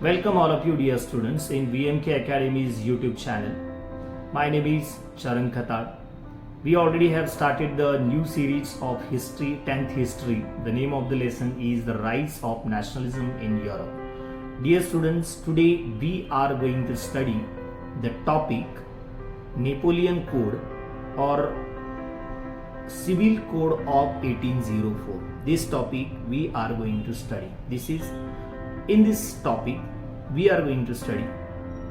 Welcome all of you dear students in VMK Academy's YouTube channel. My name is Charan Khatar. We already have started the new series of history, 10th history. The name of the lesson is the rise of nationalism in Europe. Dear students, today we are going to study the topic Napoleon Code or Civil Code of 1804. This topic we are going to study. In this topic, we are going to study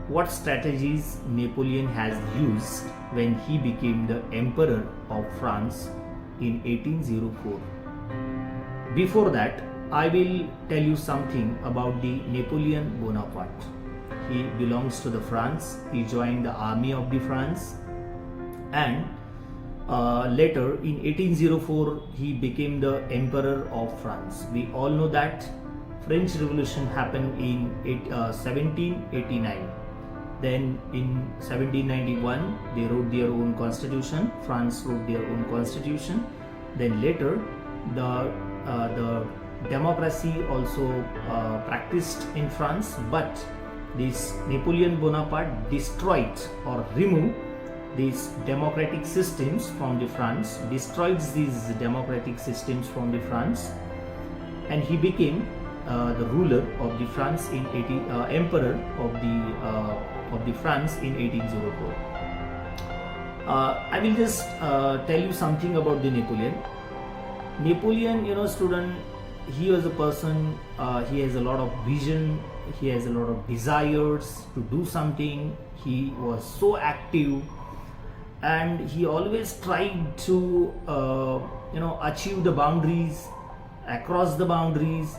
what strategies Napoleon has used when he became the Emperor of France in 1804. Before that, I will tell you something about the Napoleon Bonaparte. He belongs to the France. He joined the army of the France, and later in 1804 he became the Emperor of France. We all know that French Revolution happened in 1789. Then in 1791 they wrote their own constitution. France wrote their own constitution. Then later the democracy also practiced in France, but this Napoleon Bonaparte destroyed or removed these democratic systems from the France, destroys these democratic systems from the France, and he became the ruler of the France in Emperor of the France in 1804. I will just tell you something about the Napoleon. Napoleon, student, he was a person. He has a lot of vision. He has a lot of desires to do something. He was so active, and he always tried to achieve the boundaries, across the boundaries.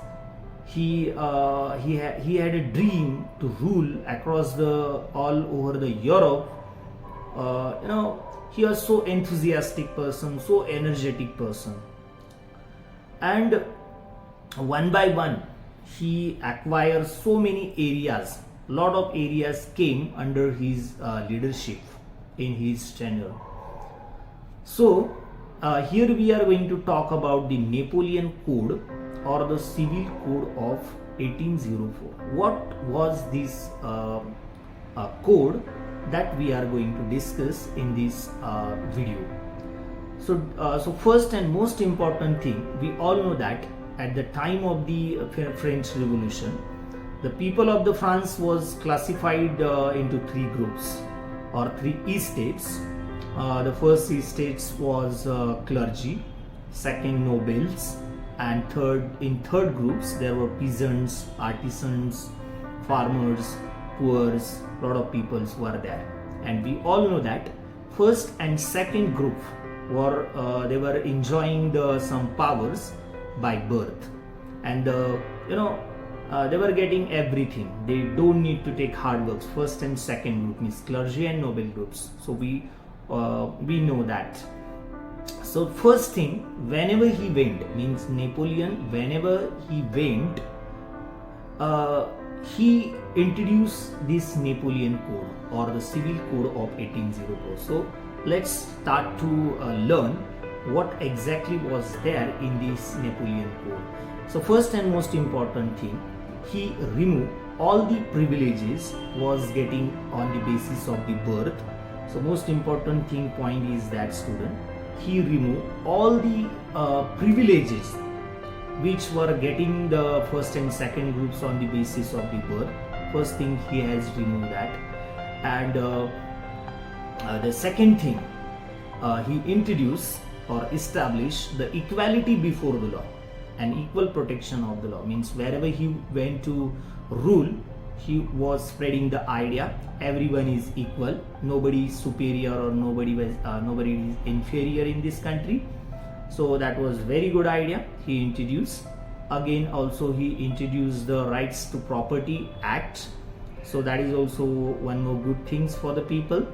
He had a dream to rule across all over the Europe. He was so enthusiastic person, so energetic person, and one by one he acquired so many areas. Lot of areas came under his leadership in his tenure. So here we are going to talk about the Napoleon Code or the Civil Code of 1804. What was this code that we are going to discuss in this video? So first and most important thing, we all know that at the time of the French Revolution, the people of the France was classified into three groups or three estates. The first estates was clergy, second nobles, and third groups there were peasants, artisans, farmers, poor, lot of peoples were there. And we all know that first and second group they were enjoying some powers by birth, and they were getting everything. They don't need to take hard works. First and second group means clergy and noble groups. So we know that. So first thing, whenever he went, means Napoleon, whenever he went, he introduced this Napoleon Code or the Civil Code of 1804. So let's start to learn what exactly was there in this Napoleon Code. So first and most important thing, he removed all the privileges was getting on the basis of the birth. So most important thing point is that, student, he removed all the privileges which were getting the first and second groups on the basis of the birth. First thing, he has removed that. And the second thing, he introduced or established the equality before the law and equal protection of the law. Means wherever he went to rule, he was spreading the idea everyone is equal, nobody is superior or nobody is inferior in this country. So that was very good idea he introduced. Again, also he introduced the Rights to Property Act. So that is also one more good things for the people.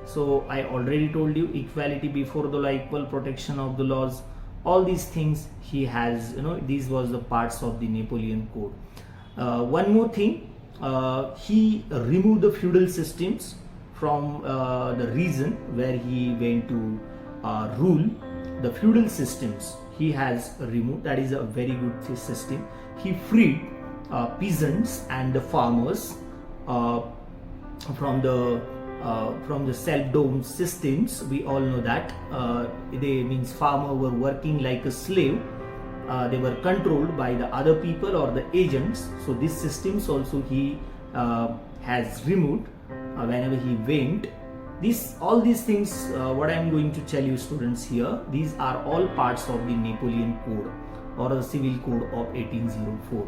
So I already told you, equality before the law, equal protection of the laws, all these things he has, these was the parts of the Napoleon Code. One more thing, he removed the feudal systems from the region where he went to rule. The feudal systems he has removed. That is a very good system. He freed peasants and the farmers uh, from the self-dome systems. We all know that they means farmer were working like a slave. They were controlled by the other people or the agents. So these systems also he has removed whenever he went. All these things what I am going to tell you students here, these are all parts of the Napoleon Code or the Civil Code of 1804.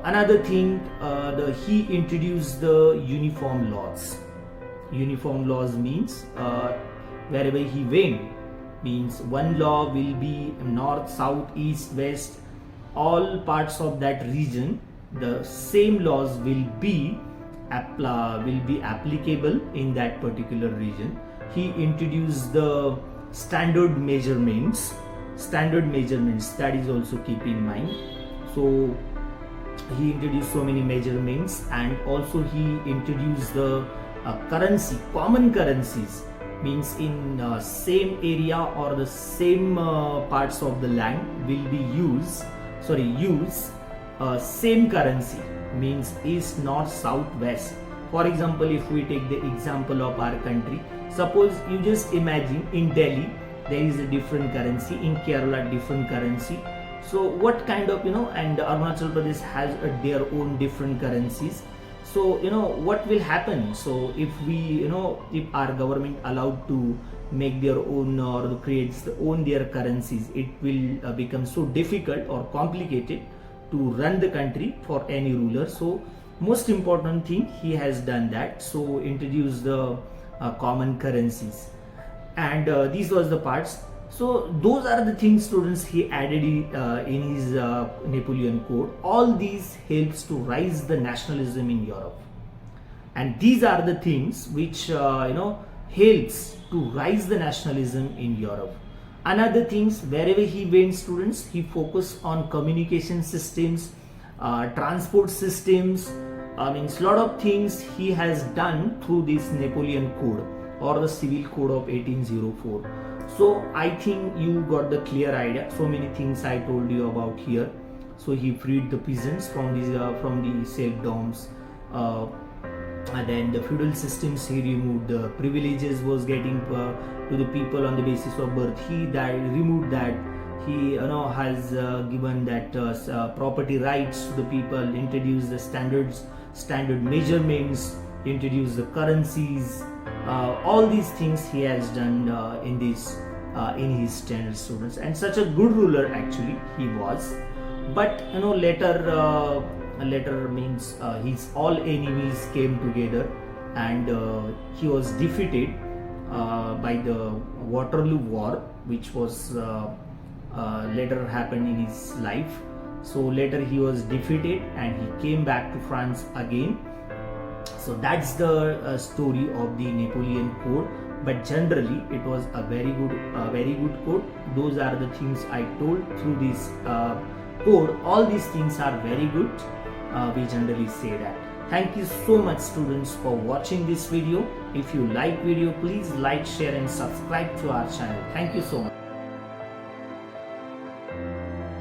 Another thing, he introduced the uniform laws. Uniform laws means wherever he went, means one law will be north, south, east, west, all parts of that region. The same laws will be applicable in that particular region. He introduced the standard measurements. That is also keep in mind. So he introduced so many measurements, and also he introduced the currency, common currencies, means in same area or the same parts of the land will be use same currency, means east, north, south, west. For example, if we take the example of our country, suppose you just imagine in Delhi there is a different currency, in Kerala different currency. So what kind of, and Arunachal Pradesh has their own different currencies. So what will happen? So if we if our government allowed to make their own or creates their currencies, it will become so difficult or complicated to run the country for any ruler. So most important thing, he has done that. So introduce the common currencies, and these was the parts. So those are the things students he added in his Napoleon Code. All these helps to rise the nationalism in Europe, and these are the things which helps to rise the nationalism in Europe. Another things, wherever he went students, he focused on communication systems, transport systems. Means lot of things he has done through this Napoleon Code or the Civil Code of 1804. So I think you got the clear idea. So many things I told you about here. So he freed the peasants from the self-domes. And then the feudal systems, he removed the privileges was getting to the people on the basis of birth. He removed that. He has given that property rights to the people, introduced the standard measurements, introduced the currencies. All these things he has done in his standard students, and such a good ruler actually he was. But later means his all enemies came together, and he was defeated by the Waterloo War, which was later happened in his life. So later he was defeated and he came back to France again. So that's the story of the Napoleon Code. But generally it was a very good code. Those are the things I told through this code. All these things are very good. We generally say that. Thank you so much students for watching this video. If you like video, please like, share and subscribe to our channel. Thank you so much.